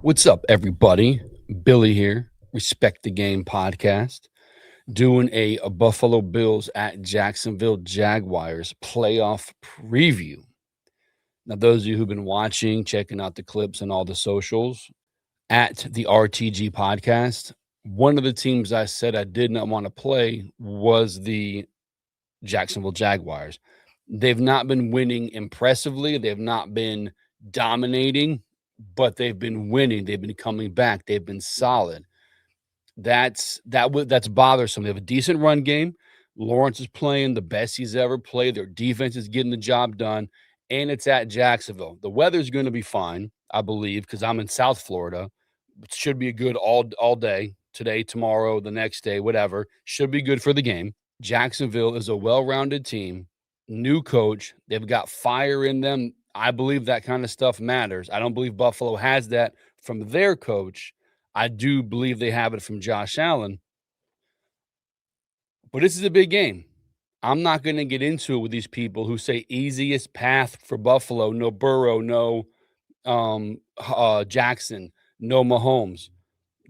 What's up, everybody? Billy here, Respect the Game podcast, doing a Buffalo Bills at Jacksonville Jaguars playoff preview. Now, those of you who've been watching, checking out the clips and all the socials at the RTG podcast, one of the teams I said I did not want to play was the Jacksonville Jaguars. They've not been winning impressively, they've not been dominating, but they've been winning. They've been coming back. They've been solid. That's bothersome. They have a decent run game. Lawrence is playing the best he's ever played. Their defense is getting the job done, and it's at Jacksonville. The weather's going to be fine, I believe, because I'm in South Florida. It should be good all day today, tomorrow, the next day, whatever. Should be good for the game. Jacksonville is a well-rounded team, new coach. They've got fire in them. I believe that kind of stuff matters. I don't believe Buffalo has that from their coach. I do believe they have it from Josh Allen. But this is a big game. I'm not going to get into it with these people who say easiest path for Buffalo, no Burrow, no Jackson, no Mahomes.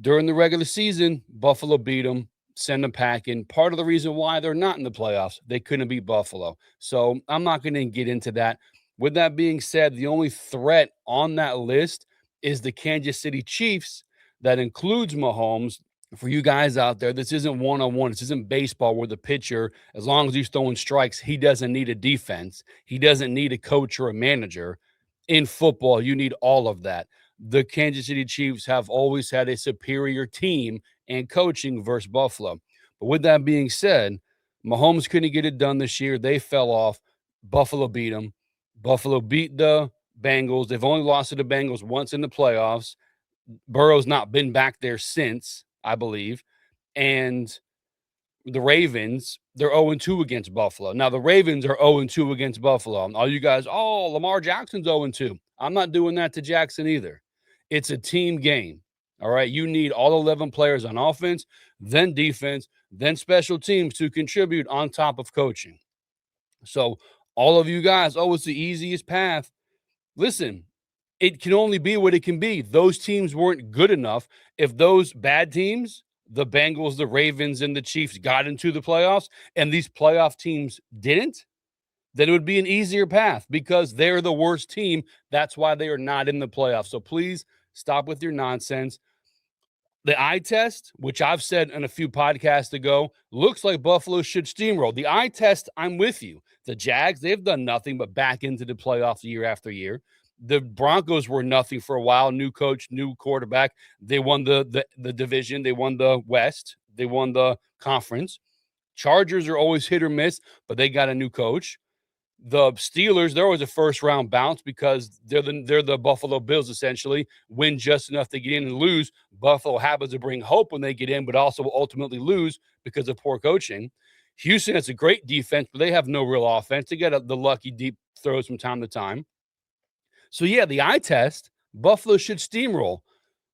During the regular season, Buffalo beat them, send them packing. Part of the reason why they're not in the playoffs, they couldn't beat Buffalo. So I'm not going to get into that. With that being said, the only threat on that list is the Kansas City Chiefs. That includes Mahomes. For you guys out there, this isn't one-on-one. This isn't baseball where the pitcher, as long as he's throwing strikes, he doesn't need a defense. He doesn't need a coach or a manager. In football, you need all of that. The Kansas City Chiefs have always had a superior team and coaching versus Buffalo. But with that being said, Mahomes couldn't get it done this year. They fell off. Buffalo beat them. Buffalo beat the Bengals. They've only lost to the Bengals once in the playoffs. Burrow's not been back there since, I believe. And the Ravens, they're 0-2 against Buffalo. Now, the Ravens are 0-2 against Buffalo. All you guys, Lamar Jackson's 0-2. I'm not doing that to Jackson either. It's a team game. All right. You need all 11 players on offense, then defense, then special teams to contribute on top of coaching. So, all of you guys, it's the easiest path. Listen, it can only be what it can be. Those teams weren't good enough. If those bad teams, the Bengals, the Ravens, and the Chiefs got into the playoffs, and these playoff teams didn't, then it would be an easier path because they're the worst team. That's why they are not in the playoffs. So please stop with your nonsense. The eye test, which I've said in a few podcasts ago, looks like Buffalo should steamroll. The eye test, I'm with you. The Jags, they've done nothing but back into the playoffs year after year. The Broncos were nothing for a while. New coach, new quarterback. They won the division. They won the West. They won the conference. Chargers are always hit or miss, but they got a new coach. The Steelers, they're always a first-round bounce because they're the Buffalo Bills, essentially, win just enough to get in and lose. Buffalo happens to bring hope when they get in, but also ultimately lose because of poor coaching. Houston has a great defense, but they have no real offense. They get the lucky deep throws from time to time. So, yeah, the eye test, Buffalo should steamroll,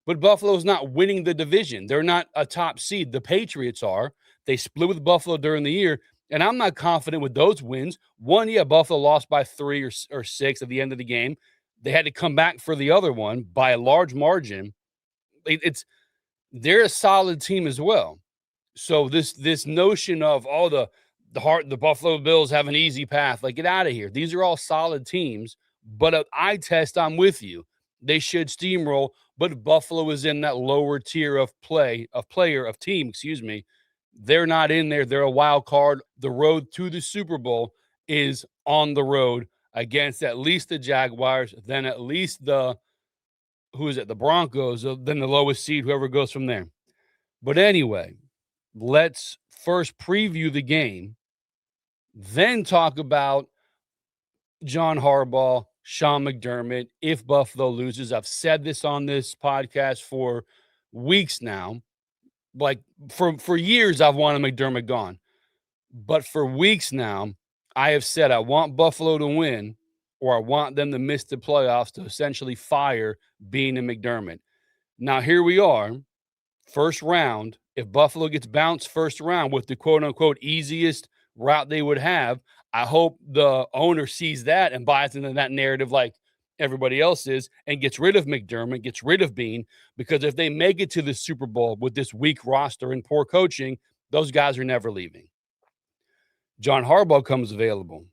but Buffalo's not winning the division. They're not a top seed. The Patriots are. They split with Buffalo during the year. And I'm not confident with those wins. One, Buffalo lost by 3 or 6 at the end of the game. They had to come back for the other one by a large margin. They're a solid team as well. So this notion of the Buffalo Bills have an easy path, like, get out of here. These are all solid teams, but an eye test, I'm with you. They should steamroll, but Buffalo is in that lower tier of team, they're not in there. They're a wild card. The road to the Super Bowl is on the road against at least the Jaguars, then at least the Broncos, then the lowest seed, whoever goes from there. But anyway, let's first preview the game, then talk about John Harbaugh, Sean McDermott, if Buffalo loses. I've said this on this podcast for weeks now. Like, for years, I've wanted McDermott gone. But for weeks now, I have said I want Buffalo to win, or I want them to miss the playoffs to essentially fire Beane and McDermott. Now, here we are, first round. If Buffalo gets bounced first round with the quote-unquote easiest route they would have, I hope the owner sees that and buys into that narrative like, everybody else is, and gets rid of McDermott, gets rid of Bean, because if they make it to the Super Bowl with this weak roster and poor coaching, those guys are never leaving. John Harbaugh comes available.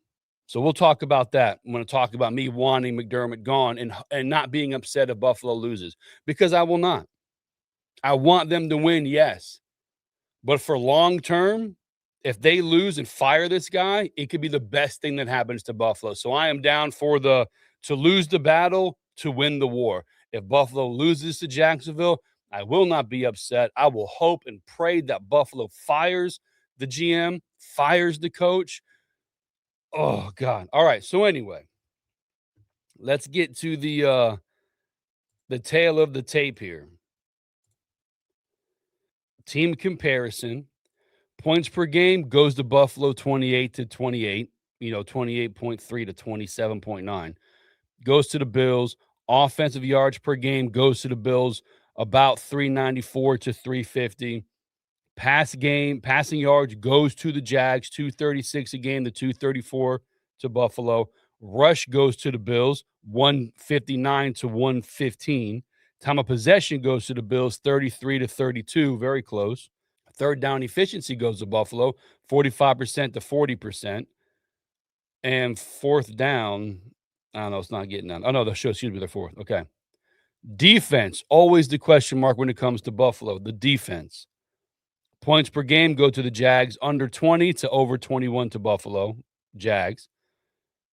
So we'll talk about that. I'm going to talk about me wanting McDermott gone and not being upset if Buffalo loses, because I will not. I want them to win, yes. But for long term, if they lose and fire this guy, it could be the best thing that happens to Buffalo. So I am down for to lose the battle, to win the war. If Buffalo loses to Jacksonville, I will not be upset. I will hope and pray that Buffalo fires the GM, fires the coach. Oh, God. All right. So anyway, let's get to the tale of the tape here. Team comparison. Points per game goes to Buffalo 28 to 28, 28.3 to 27.9. Goes to the Bills. Offensive yards per game goes to the Bills about 394 to 350. Passing yards goes to the Jags, 236 a game to 234 to Buffalo. Rush goes to the Bills, 159 to 115. Time of possession goes to the Bills, 33 to 32, very close. Third down efficiency goes to Buffalo, 45% to 40%. And fourth down, I don't know, it's not getting down. Oh, no, excuse me, they're fourth. Okay. Defense, always the question mark when it comes to Buffalo, the defense. Points per game go to the Jags, under 20 to over 21 to Buffalo, Jags.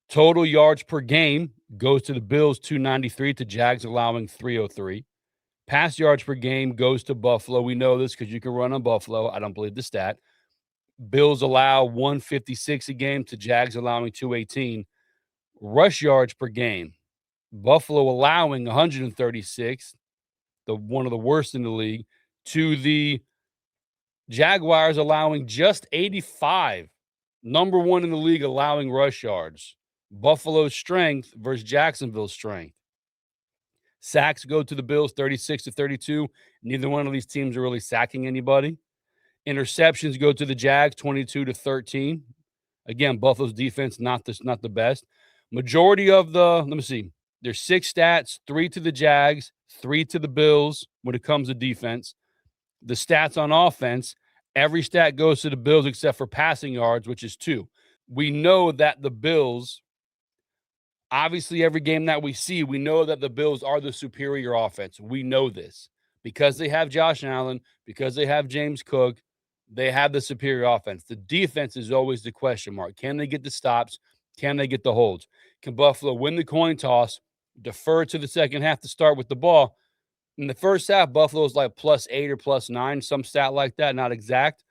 Total yards per game goes to the Bills, 293 to Jags, allowing 303. Pass yards per game goes to Buffalo. We know this because you can run on Buffalo. I don't believe the stat. Bills allow 156 a game to Jags allowing 218. Rush yards per game. Buffalo allowing 136, one of the worst in the league, to the Jaguars allowing just 85. Number one in the league allowing rush yards. Buffalo's strength versus Jacksonville's strength. Sacks go to the Bills 36 to 32. Neither one of these teams are really sacking anybody. Interceptions go to the Jags 22 to 13. Again, Buffalo's defense not the best. Majority of let me see. There's 6 stats, 3 to the Jags, 3 to the Bills when it comes to defense. The stats on offense, every stat goes to the Bills except for passing yards, which is 2. We know that the Bills, obviously every game that we see, we know that the Bills are the superior offense. We know this because they have Josh Allen, because they have James Cook, they have the superior offense. The defense is always the question mark. Can they get the stops? Can they get the holds? Can Buffalo win the coin toss, defer to the second half to start with the ball? In the first half, Buffalo's like +8 or +9, some stat like that, not exact.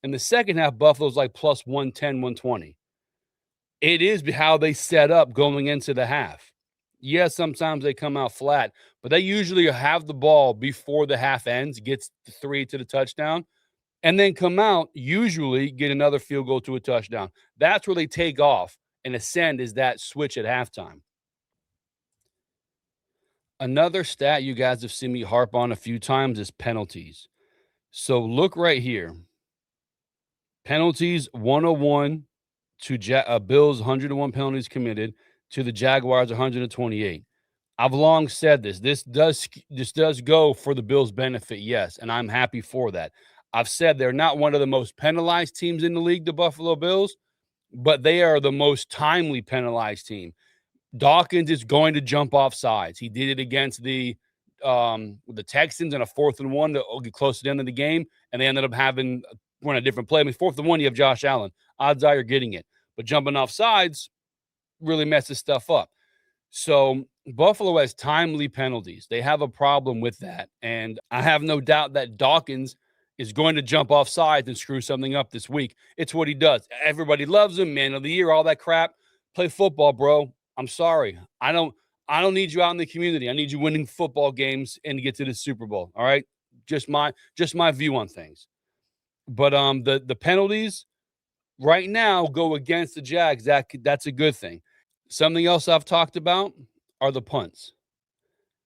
In the second half, Buffalo's like +110, 120. It is how they set up going into the half. Yes, sometimes they come out flat, but they usually have the ball before the half ends, gets the 3 to the touchdown, and then come out, usually get another field goal to a touchdown. That's where they take off and ascend, is that switch at halftime. Another stat you guys have seen me harp on a few times is penalties. So look right here. Penalties 101 to Bills, 101 penalties committed, to the Jaguars 128. I've long said this. This does go for the Bills' benefit, yes, and I'm happy for that. I've said they're not one of the most penalized teams in the league, the Buffalo Bills, but they are the most timely penalized team. Dawkins is going to jump off sides. He did it against the Texans in a 4th and 1 to get close to the end of the game, and they ended up having run a different play. I mean, 4th and 1, you have Josh Allen. Odds are you're getting it. But jumping off sides really messes stuff up. So Buffalo has timely penalties. They have a problem with that. And I have no doubt that Dawkins is going to jump off sides and screw something up this week. It's what he does. Everybody loves him, man of the year, all that crap. Play football, bro. I'm sorry. I don't need you out in the community. I need you winning football games and to get to the Super Bowl. All right. Just my view on things. But the penalties right now go against the Jags. That's a good thing. Something else I've talked about are the punts.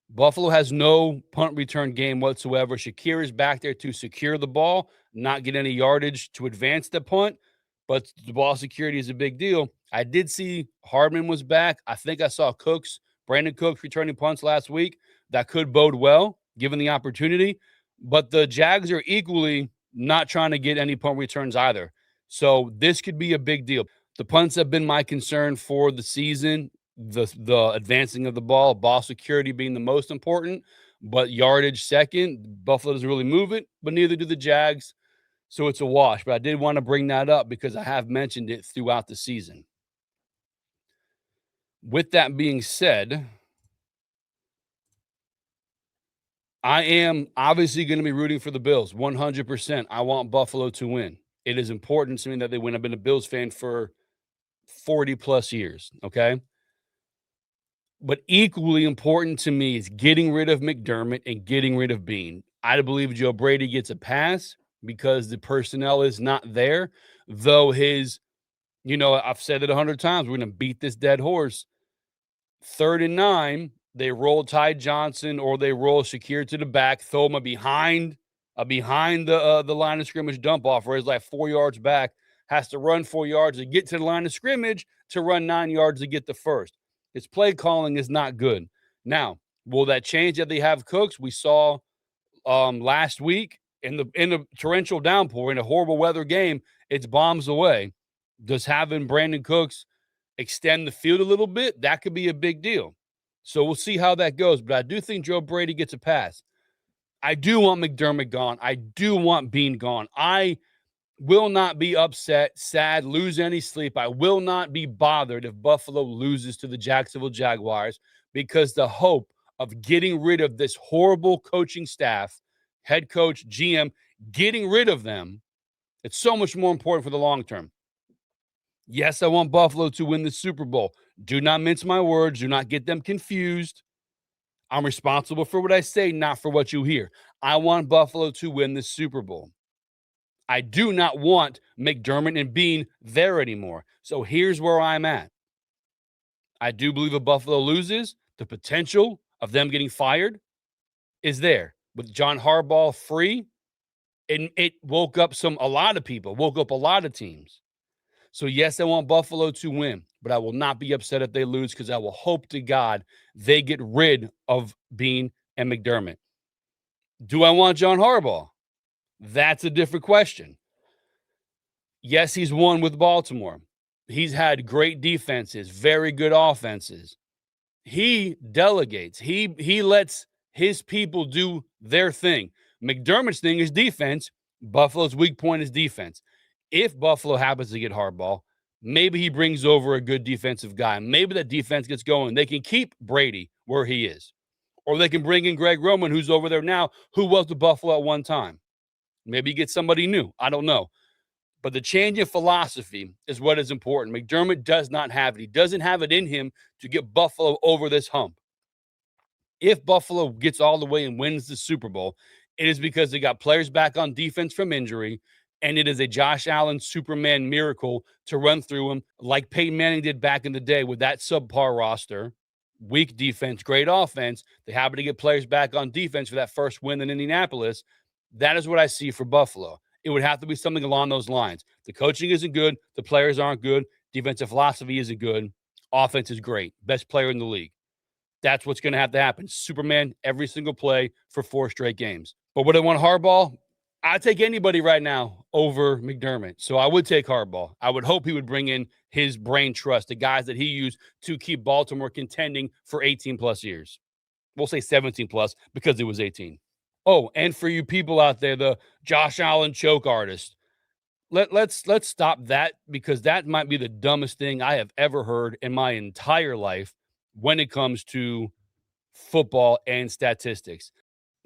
Buffalo has no punt return game whatsoever. Shakir is back there to secure the ball, not get any yardage to advance the punt, but the ball security is a big deal. I did see Hardman was back. I think I saw Cooks Brandon Cooks returning punts last week. That could bode well, given the opportunity. But the Jags are equally not trying to get any punt returns either. So this could be a big deal. The punts have been my concern for the season. The advancing of the ball security being the most important, but yardage second. Buffalo doesn't really move it, but neither do the Jags. So it's a wash. But I did want to bring that up because I have mentioned it throughout the season. With that being said, I am obviously going to be rooting for the Bills 100%. I want Buffalo to win. It is important to me that they win. I've been a Bills fan for 40 plus years. Okay. But equally important to me is getting rid of McDermott and getting rid of Bean. I believe Joe Brady gets a pass because the personnel is not there, though I've said it 100 times, we're going to beat this dead horse. 3rd and 9, they roll Ty Johnson or they roll Shakir to the back, throw him behind the line of scrimmage dump off where he's like 4 yards back, has to run 4 yards to get to the line of scrimmage to run 9 yards to get the first. His play calling is not good. Now, will that change that they have Cooks? We saw last week in the torrential downpour in a horrible weather game, it's bombs away. Does having Brandon Cooks extend the field a little bit? That could be a big deal. So we'll see how that goes. But I do think Joe Brady gets a pass. I do want McDermott gone. I do want Bean gone. I will not be upset, sad, lose any sleep. I will not be bothered if Buffalo loses to the Jacksonville Jaguars, because the hope of getting rid of this horrible coaching staff, head coach, GM, getting rid of them, it's so much more important for the long term. Yes, I want Buffalo to win the Super Bowl. Do not mince my words. Do not get them confused. I'm responsible for what I say, not for what you hear. I want Buffalo to win the Super Bowl. I do not want McDermott and Bean there anymore. So here's where I'm at. I do believe if Buffalo loses, the potential of them getting fired is there. With John Harbaugh free, and it woke up a lot of people, woke up a lot of teams. So yes, I want Buffalo to win, but I will not be upset if they lose, because I will hope to God they get rid of Bean and McDermott. Do I want John Harbaugh? That's a different question. Yes, he's won with Baltimore. He's had great defenses, very good offenses. He delegates. He lets his people do their thing. McDermott's thing is defense. Buffalo's weak point is defense. If Buffalo happens to get Harbaugh, maybe he brings over a good defensive guy. Maybe that defense gets going. They can keep Brady where he is. Or they can bring in Greg Roman, who's over there now, who was with Buffalo at one time. Maybe get somebody new. I don't know. But the change in philosophy is what is important. McDermott does not have it. He doesn't have it in him to get Buffalo over this hump. If Buffalo gets all the way and wins the Super Bowl, it is because they got players back on defense from injury, and it is a Josh Allen Superman miracle to run through him like Peyton Manning did back in the day with that subpar roster. Weak defense, great offense. They happen to get players back on defense for that first win in Indianapolis. That is what I see for Buffalo. It would have to be something along those lines. The coaching isn't good. The players aren't good. Defensive philosophy isn't good. Offense is great. Best player in the league. That's what's going to have to happen. Superman every single play for 4 straight games. But would I want Harbaugh? I'd take anybody right now over McDermott. So I would take Harbaugh. I would hope he would bring in his brain trust, the guys that he used to keep Baltimore contending for 18 plus years. We'll say 17 plus because it was 18. Oh, and for you people out there, the Josh Allen choke artist, let's stop that, because that might be the dumbest thing I have ever heard in my entire life when it comes to football and statistics.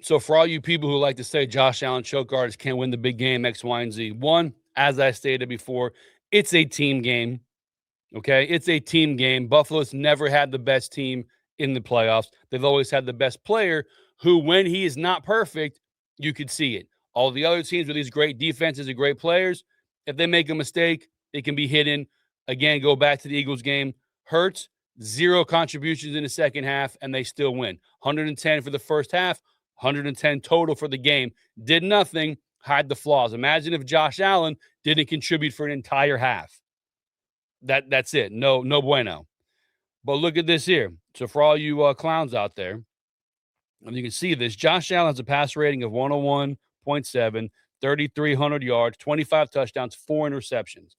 So for all you people who like to say Josh Allen choke artist can't win the big game, X, Y, and Z, one, as I stated before, it's a team game. Okay, it's a team game. Buffalo's never had the best team in the playoffs. They've always had the best player who, when he is not perfect, you could see it. All the other teams with these great defenses and great players, if they make a mistake, it can be hidden. Again, go back to the Eagles game. Hurts, 0 contributions in the second half, and they still win. 110 for the first half, 110 total for the game. Did nothing, hide the flaws. Imagine if Josh Allen didn't contribute for an entire half. That's it. No bueno. But look at this here. So for all you clowns out there, and you can see this, Josh Allen has a passer rating of 101.7, 3,300 yards, 25 touchdowns, 4 interceptions.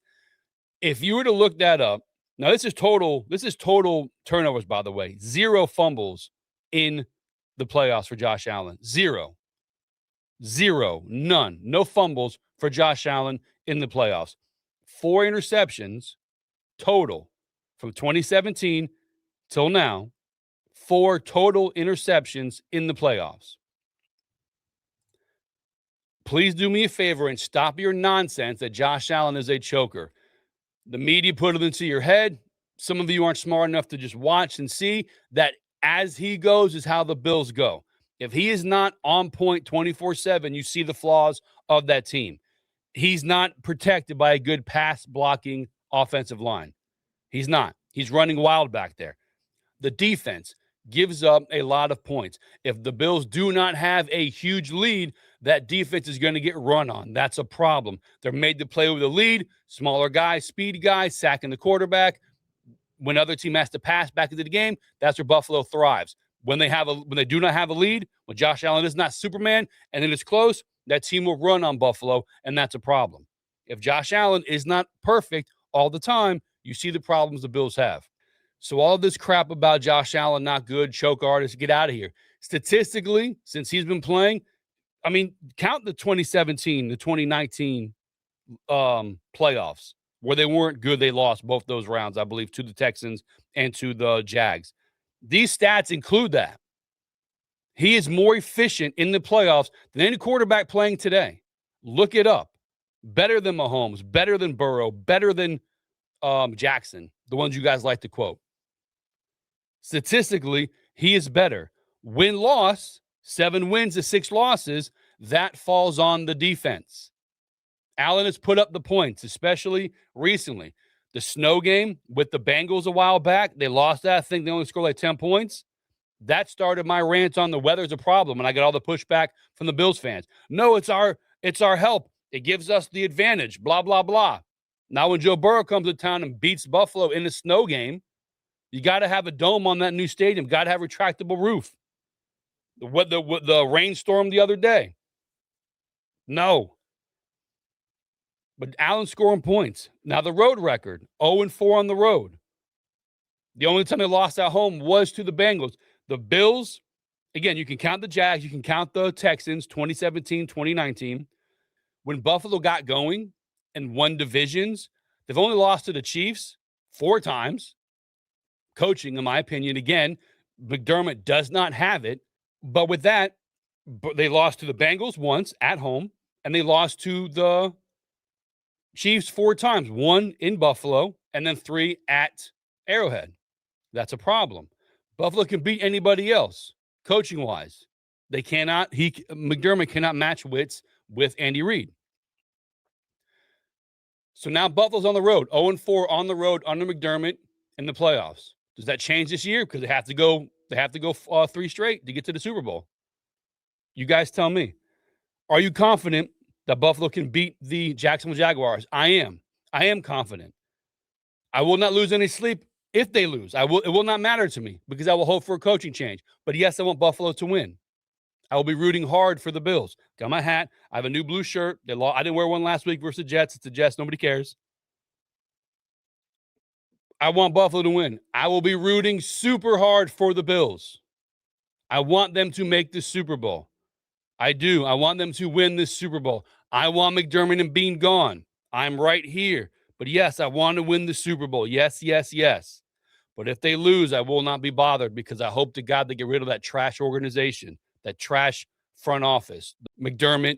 If you were to look that up, now this is total turnovers, by the way. 0 fumbles in the playoffs for Josh Allen. 0. None. No fumbles for Josh Allen in the playoffs. 4 interceptions total from 2017 till now. 4 total interceptions in the playoffs. Please do me a favor and stop your nonsense that Josh Allen is a choker. The media put it into your head. Some of you aren't smart enough to just watch and see that as he goes is how the Bills go. If he is not on point 24/7, you see the flaws of that team. He's not protected by a good pass blocking offensive line. He's not. He's running wild back there. The defense gives up a lot of points. If the Bills do not have a huge lead, that defense is going to get run on. That's a problem. They're made to play with a lead, smaller guys, speed guys, sacking the quarterback. When other team has to pass back into the game, that's where Buffalo thrives. When they do not have a lead, when Josh Allen is not Superman and then it's close, that team will run on Buffalo, and that's a problem. If Josh Allen is not perfect all the time, you see the problems the Bills have. So all this crap about Josh Allen, not good, choke artist, get out of here. Statistically, since he's been playing, I mean, count the 2017, the 2019 playoffs where they weren't good. They lost both those rounds, I believe, to the Texans and to the Jags. These stats include that. He is more efficient in the playoffs than any quarterback playing today. Look it up. Better than Mahomes, better than Burrow, better than Jackson, the ones you guys like to quote. Statistically, he is better. Win-loss, 7 wins to 6 losses, that falls on the defense. Allen has put up the points, especially recently. The snow game with the Bengals a while back, they lost that. I think they only scored like 10 points. That started my rant on the weather's a problem, and I got all the pushback from the Bills fans. No, it's our help. It gives us the advantage, blah, blah, blah. Now when Joe Burrow comes to town and beats Buffalo in the snow game, you got to have a dome on that new stadium. Got to have a retractable roof. The rainstorm the other day. No. But Allen scoring points. Now the road record, 0-4 on the road. The only time they lost at home was to the Bengals. The Bills, again, you can count the Jags, you can count the Texans, 2017, 2019. When Buffalo got going and won divisions, they've only lost to the Chiefs 4 times. Coaching, in my opinion, again, McDermott does not have it. But with that, they lost to the Bengals once at home, and they lost to the Chiefs 4 times, 1 in Buffalo, and then 3 at Arrowhead. That's a problem. Buffalo can beat anybody else, coaching-wise. McDermott cannot match wits with Andy Reid. So now Buffalo's on the road, 0-4 on the road under McDermott in the playoffs. Does that change this year? Because they have to go 3 straight to get to the Super Bowl. You guys tell me. Are you confident that Buffalo can beat the Jacksonville Jaguars? I am. I am confident. I will not lose any sleep if they lose. It will not matter to me because I will hope for a coaching change. But yes, I want Buffalo to win. I will be rooting hard for the Bills. Got my hat. I have a new blue shirt. I didn't wear one last week versus the Jets. It's the Jets. Nobody cares. I want Buffalo to win. I will be rooting super hard for the Bills. I want them to make the Super Bowl. I do. I want them to win this Super Bowl. I want McDermott and Bean gone. I'm right here. But yes, I want to win the Super Bowl. Yes, yes, yes. But if they lose, I will not be bothered because I hope to God they get rid of that trash organization, that trash front office, McDermott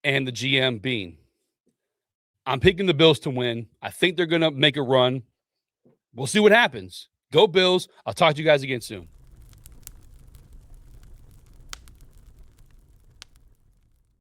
and the GM Bean. I'm picking the Bills to win. I think they're going to make a run. We'll see what happens. Go Bills. I'll talk to you guys again soon.